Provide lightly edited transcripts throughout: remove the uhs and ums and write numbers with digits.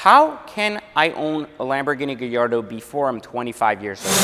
how can I own a Lamborghini Gallardo before I'm 25 years old?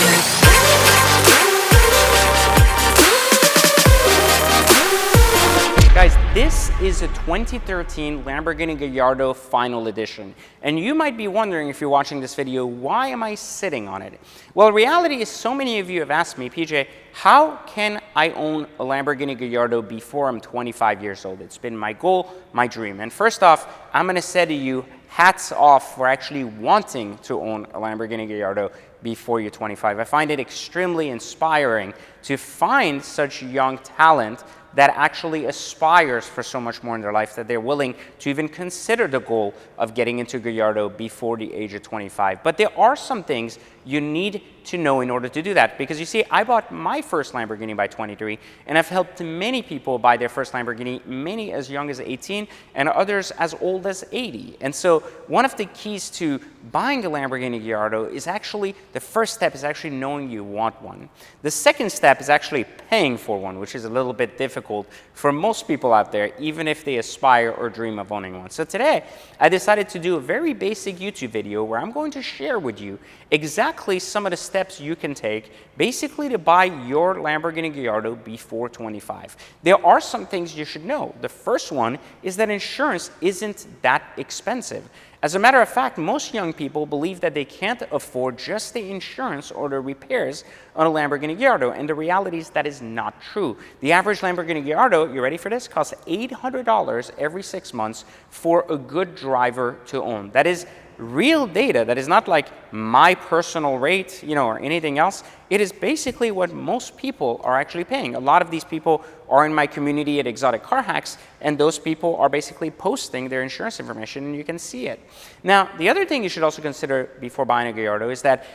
Guys, this is a 2013 Lamborghini Gallardo Final Edition. And you might be wondering, if you're watching this video, why am I sitting on it? Well, reality is, so many of you have asked me, PJ, how can I own a Lamborghini Gallardo before I'm 25 years old? It's been my goal, my dream. And first off, I'm going to say to you, hats off for actually wanting to own a Lamborghini Gallardo before you're 25. I find it extremely inspiring to find such young talent that actually aspires for so much more in their life that they're willing to even consider the goal of getting into Gallardo before the age of 25. But there are some things you need to know in order to do that. Because you see, I bought my first Lamborghini by 23, and I've helped many people buy their first Lamborghini, many as young as 18, and others as old as 80. And so one of the keys to buying a Lamborghini Gallardo is actually, the first step is actually knowing you want one. The second step is actually paying for one, which is a little bit difficult for most people out there, even if they aspire or dream of owning one. So today, I decided to do a very basic YouTube video where I'm going to share with you exactly some of the steps you can take basically to buy your Lamborghini Gallardo before 25. There are some things you should know. The first one is that insurance isn't that expensive. As a matter of fact, most young people believe that they can't afford just the insurance or the repairs on a Lamborghini Gallardo, and the reality is that is not true. The average Lamborghini Gallardo, you ready for this, costs $800 every 6 months for a good driver to own. That is real data. That is not like my personal rate, or anything else. It is basically what most people are actually paying. A lot of these people are in my community at Exotic Car Hacks, and those people are basically posting their insurance information, and you can see it. Now, the other thing you should also consider before buying a Gallardo is that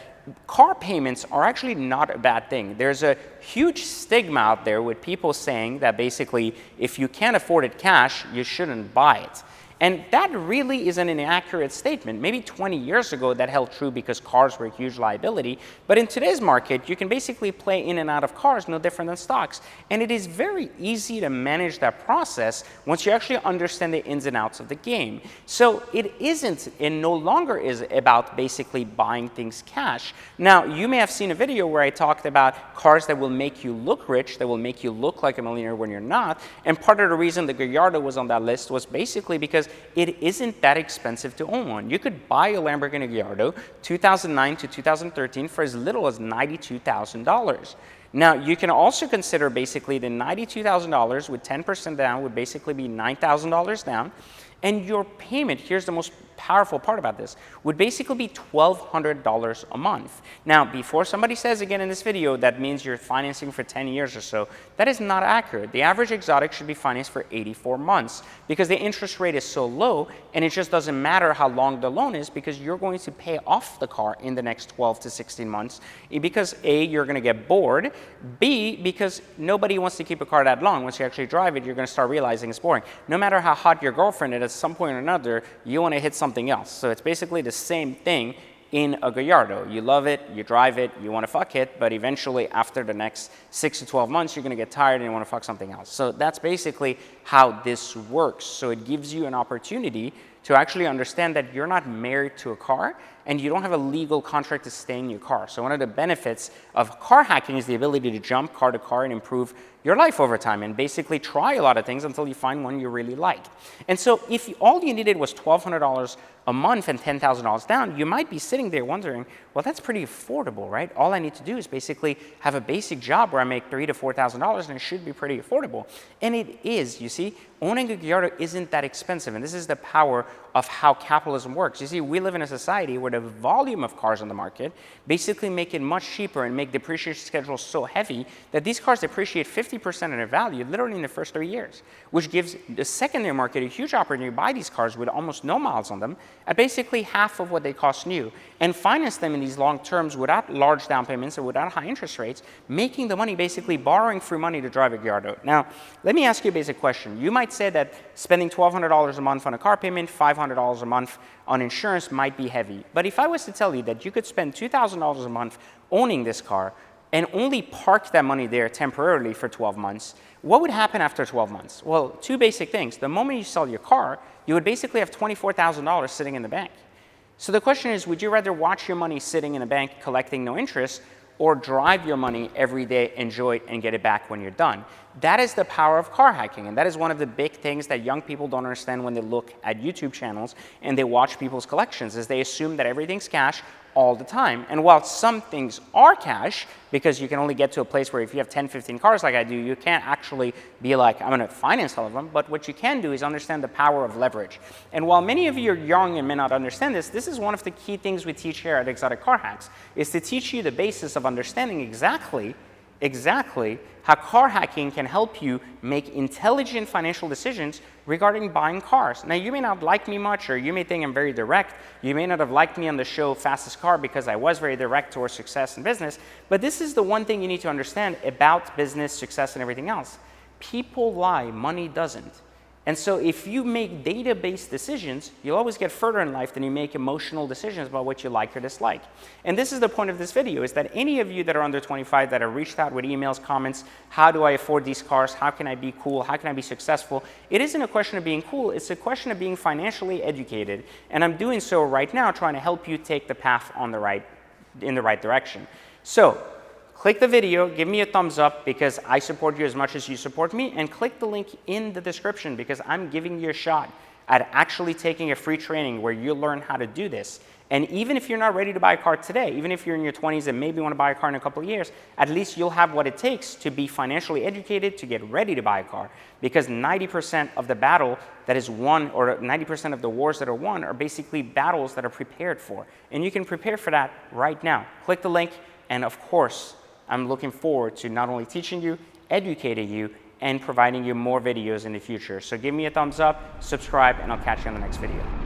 car payments are actually not a bad thing. There's a huge stigma out there with people saying that basically if you can't afford it cash, you shouldn't buy it. And that really is an inaccurate statement. Maybe 20 years ago that held true because cars were a huge liability, but in today's market you can basically play in and out of cars no different than stocks. And it is very easy to manage that process once you actually understand the ins and outs of the game. So it isn't and no longer is about basically buying things cash. Now, you may have seen a video where I talked about cars that will make you look rich, that will make you look like a millionaire when you're not. And part of the reason the Gallardo was on that list was basically because it isn't that expensive to own one. You could buy a Lamborghini Gallardo 2009 to 2013 for as little as $92,000. Now, you can also consider basically the $92,000 with 10% down would basically be $9,000 down. And your payment, here's the most powerful part about this, would basically be $1,200 a month. Now, before somebody says again in this video that means you're financing for 10 years or so, that is not accurate. The average exotic should be financed for 84 months because the interest rate is so low, and it just doesn't matter how long the loan is because you're going to pay off the car in the next 12 to 16 months because A, you're going to get bored, B, because nobody wants to keep a car that long. Once you actually drive it, you're going to start realizing it's boring. No matter how hot your girlfriend is, at some point or another, you want to hit something else. So it's basically the same thing in a Gallardo. You love it, you drive it, you want to fuck it, but eventually after the next 6 to 12 months, you're going to get tired and you want to fuck something else. So that's basically how this works. So it gives you an opportunity to actually understand that you're not married to a car and you don't have a legal contract to stay in your car. So one of the benefits of car hacking is the ability to jump car to car and improve your life over time and basically try a lot of things until you find one you really like. And so if all you needed was $1,200 a month and $10,000 down, you might be sitting there wondering, well, that's pretty affordable, right? All I need to do is basically have a basic job where I make $3,000 to $4,000 and it should be pretty affordable. And it is, you see. Owning a Gallardo isn't that expensive, and this is the power of how capitalism works. You see, we live in a society where the volume of cars on the market basically make it much cheaper and make depreciation schedules so heavy that these cars depreciate 50% of their value literally in the first 3 years, which gives the secondary market a huge opportunity to buy these cars with almost no miles on them at basically half of what they cost new and finance them in these long terms without large down payments or without high interest rates, making the money basically borrowing free money to drive a Gallardo. Now, let me ask you a basic question. You might say that spending $1,200 a month on a car payment, $500 a month on insurance might be heavy. But if I was to tell you that you could spend $2,000 a month owning this car and only park that money there temporarily for 12 months, what would happen after 12 months? Well, two basic things. The moment you sell your car, you would basically have $24,000 sitting in the bank. So the question is, would you rather watch your money sitting in a bank collecting no interest, or drive your money every day, enjoy it, and get it back when you're done? That is the power of car hacking, and that is one of the big things that young people don't understand when they look at YouTube channels and they watch people's collections, is they assume that everything's cash all the time. And while some things are cash, because you can only get to a place where if you have 10, 15 cars like I do, you can't actually be like, I'm going to finance all of them. But what you can do is understand the power of leverage. And while many of you are young and may not understand this, this is one of the key things we teach here at Exotic Car Hacks, is to teach you the basis of understanding exactly how car hacking can help you make intelligent financial decisions regarding buying cars. Now, you may not like me much, or you may think I'm very direct. You may not have liked me on the show Fastest Car because I was very direct towards success in business, but this is the one thing you need to understand about business, success, and everything else. People lie, money doesn't. And so if you make data-based decisions, you'll always get further in life than you make emotional decisions about what you like or dislike. And this is the point of this video, is that any of you that are under 25 that have reached out with emails, comments, how do I afford these cars? How can I be cool? How can I be successful? It isn't a question of being cool. It's a question of being financially educated. And I'm doing so right now, trying to help you take the path in the right direction. So click the video, give me a thumbs up because I support you as much as you support me, and click the link in the description because I'm giving you a shot at actually taking a free training where you learn how to do this. And even if you're not ready to buy a car today, even if you're in your 20s and maybe want to buy a car in a couple of years, at least you'll have what it takes to be financially educated to get ready to buy a car. Because 90% of the battle that is won, or 90% of the wars that are won, are basically battles that are prepared for. And you can prepare for that right now. Click the link, and of course, I'm looking forward to not only teaching you, educating you, and providing you more videos in the future. So give me a thumbs up, subscribe, and I'll catch you on the next video.